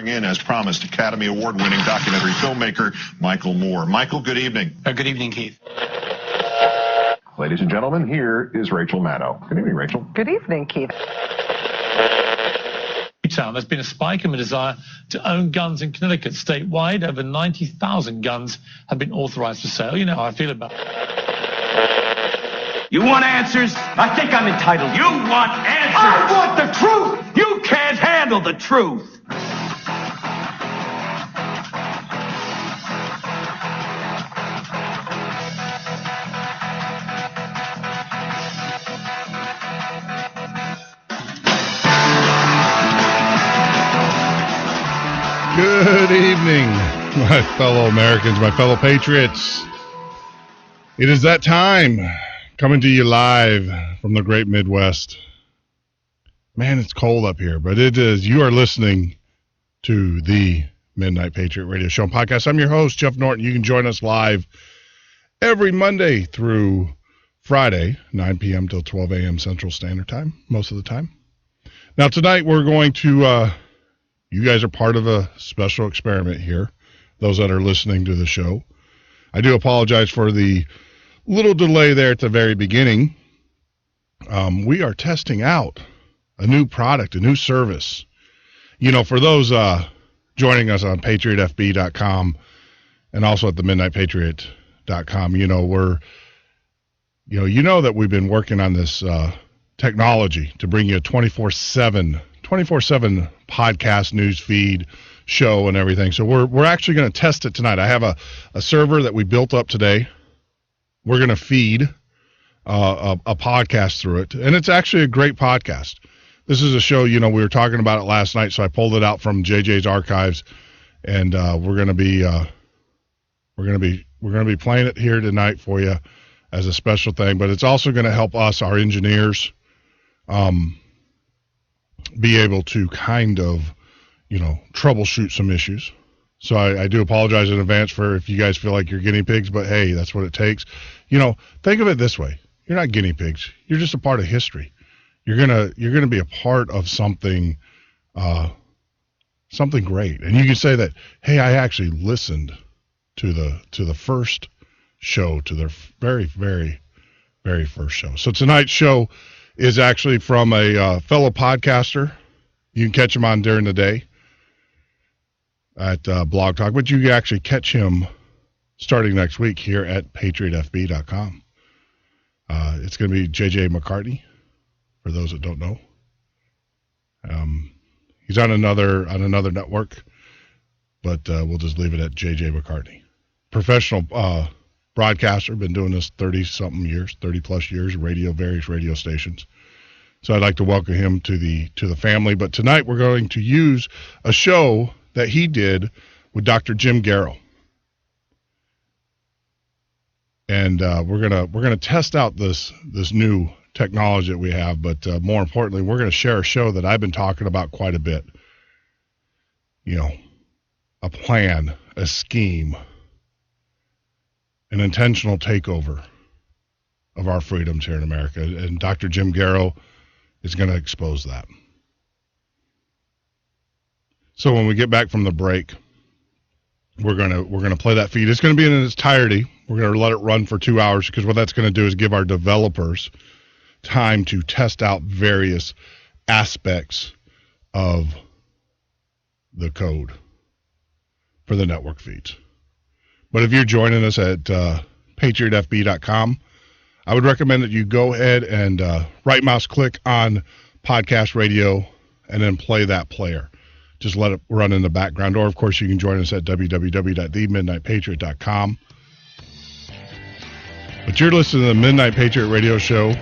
bring in, as promised, Academy Award-winning documentary filmmaker Michael Moore. Michael, good evening. Good evening, Keith. Ladies and gentlemen, here is Rachel Maddow. Good evening, Rachel. Good evening, Keith. There's been a spike in the desire to own guns in Connecticut. Statewide, over 90,000 guns have been authorized for sale. You know how I feel about it. You want answers? I think I'm entitled. You want answers? I want the truth! You can't handle the truth! Good evening, my fellow Americans, my fellow patriots. It is that time, coming to you live from the great Midwest. Man, it's cold up here, but it is. You are listening to the Midnight Patriot Radio Show and Podcast. I'm your host, Jeff Norton. You can join us live every Monday through Friday, 9 p.m. till 12 a.m. Central Standard Time, most of the time. Now, tonight we're going to... You guys are part of a special experiment here, those that are listening to the show. I do apologize for the little delay there at the very beginning. We are testing out a new product, a new service. You know, for those joining us on patriotfb.com and also at the midnightpatriot.com, you know that we've been working on this technology to bring you a 24/7 podcast news feed show and everything. So we're actually going to test it tonight. I have a server that we built up today. We're going to feed a podcast through it, and it's actually a great podcast. This is a show, you know, we were talking about it last night, so I pulled it out from JJ's archives, and we're going to be playing it here tonight for you as a special thing. But it's also going to help us, our engineers, be able to kind of, you know, troubleshoot some issues. So I do apologize in advance for if you guys feel like you're guinea pigs, but hey, that's what it takes. You know, think of it this way. You're not guinea pigs. You're just a part of history. You're gonna be a part of something great. And you can say that, hey, I actually listened to the first show, to their very, very, very first show. So tonight's show is actually from a fellow podcaster. You can catch him on during the day at Blog Talk, but you can actually catch him starting next week here at patriotfb.com. It's going to be JJ McCartney, for those that don't know. He's on another network, but we'll just leave it at JJ McCartney. Professional broadcaster, been doing this 30-something years, 30-plus years, various radio stations. So I'd like to welcome him to the family. But tonight we're going to use a show that he did with Dr. Jim Garrow, and we're gonna test out this new technology that we have. But more importantly, we're going to share a show that I've been talking about quite a bit. You know, a plan, a scheme, an intentional takeover of our freedoms here in America. And Dr. Jim Garrow is going to expose that. So when we get back from the break, we're going to play that feed. It's going to be in its entirety. We're going to let it run for 2 hours, because what that's going to do is give our developers time to test out various aspects of the code for the network feeds. But if you're joining us at patriotfb.com, I would recommend that you go ahead and right mouse click on podcast radio and then play that player. Just let it run in the background. Or, of course, you can join us at www.themidnightpatriot.com. But you're listening to the Midnight Patriot Radio Show.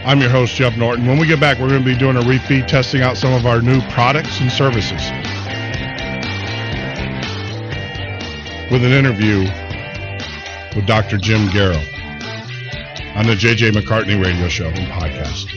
I'm your host, Jeff Norton. When we get back, we're going to be doing a refeed, testing out some of our new products and services with an interview with Dr. Jim Garrow on the J.J. McCartney Radio Show and podcast.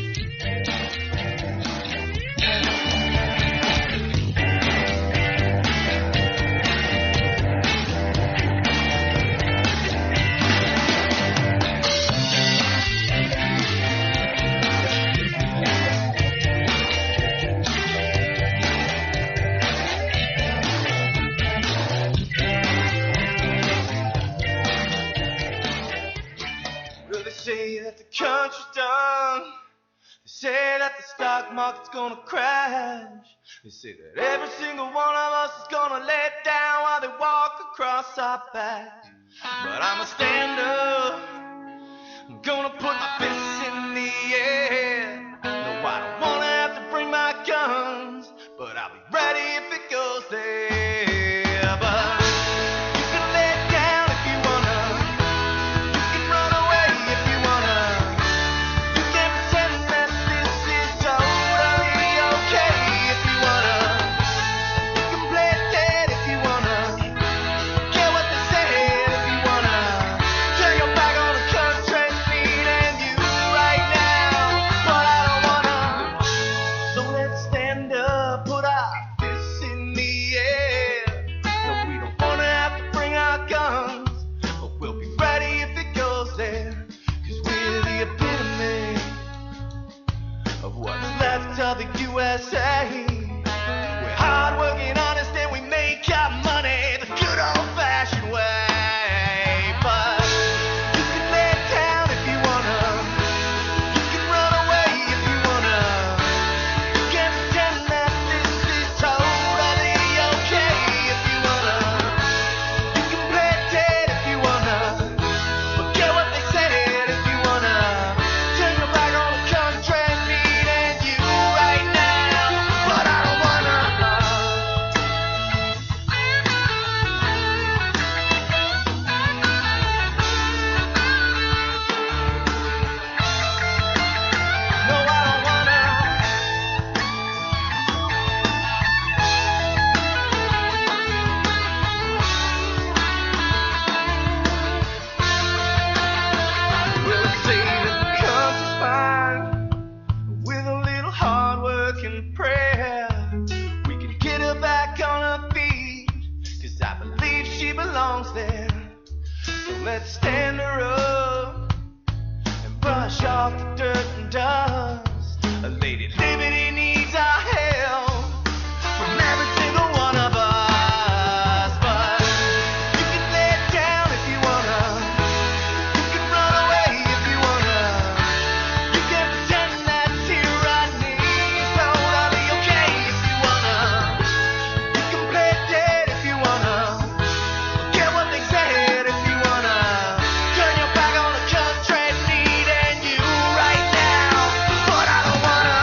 that the stock market's gonna crash. They say that every single one of us is gonna let down while they walk across our path. But I'ma stand up, I'm gonna put my fists in the air. No, I don't wanna have to bring my guns, but I'll be ready if it goes there. But you can let down if you wanna, you can run away if you wanna. You can pretend that this is totally okay if you wanna. You can play dead if you wanna. Care what they say if you wanna. Turn your back on the country and you right now, but I don't wanna. So let's stand up, put our fists in the air. No, we don't wanna have to bring our guns, but we'll be ready if it goes there. 'Cause we're the epitome of what's left of the USA. We're hardworking, honest, and we make our money the good old-fashioned way. But you can lay down if you wanna. You can run away if you wanna. You can pretend that this is totally okay if you wanna. You can play dead if you wanna. Forget what they said if you wanna. Turn your back on the country and you right now, but I don't wanna. No, I don't wanna. Well, I say that the country's fine with a little hard work and prayer. We can get her back on her feet, 'cause I believe she belongs there. So let's stand her up and brush off the dirt and dust. A Lady Liberty needs our help from every single one of us. But you can lay down if you wanna. You can run away if you wanna. You can pretend that tyranny is totally okay if you wanna. You can play dead if you wanna. Forget what they said if you wanna. Turn your back on the country and you right now, but I don't wanna.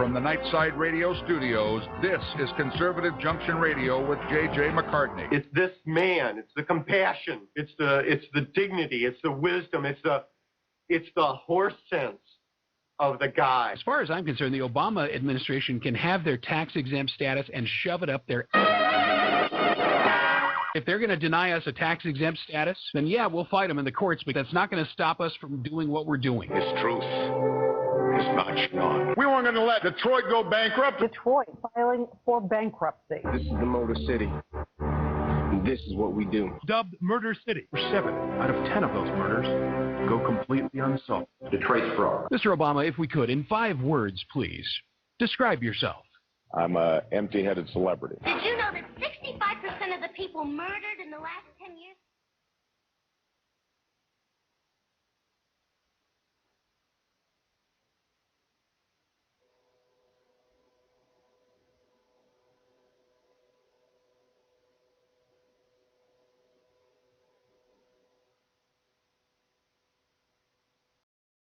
From the Nightside Radio Studios, this is Conservative Junction Radio with J.J. McCartney. It's this man. It's the compassion. It's the dignity. It's the wisdom. It's the horse sense of the guy. As far as I'm concerned, the Obama administration can have their tax-exempt status and shove it up their... If they're going to deny us a tax-exempt status, then yeah, we'll fight them in the courts, but that's not going to stop us from doing what we're doing. This truth is marching on. We weren't going to let Detroit go bankrupt. Detroit filing for bankruptcy. This is the Motor City. And this is what we do. Dubbed Murder City. 7 out of 10 of those murders go completely unsolved. Detroit's fraud. Mr. Obama, if we could, in 5 words, please, describe yourself. I'm a empty-headed celebrity. Did you know that 65% of the people murdered in the last 10 years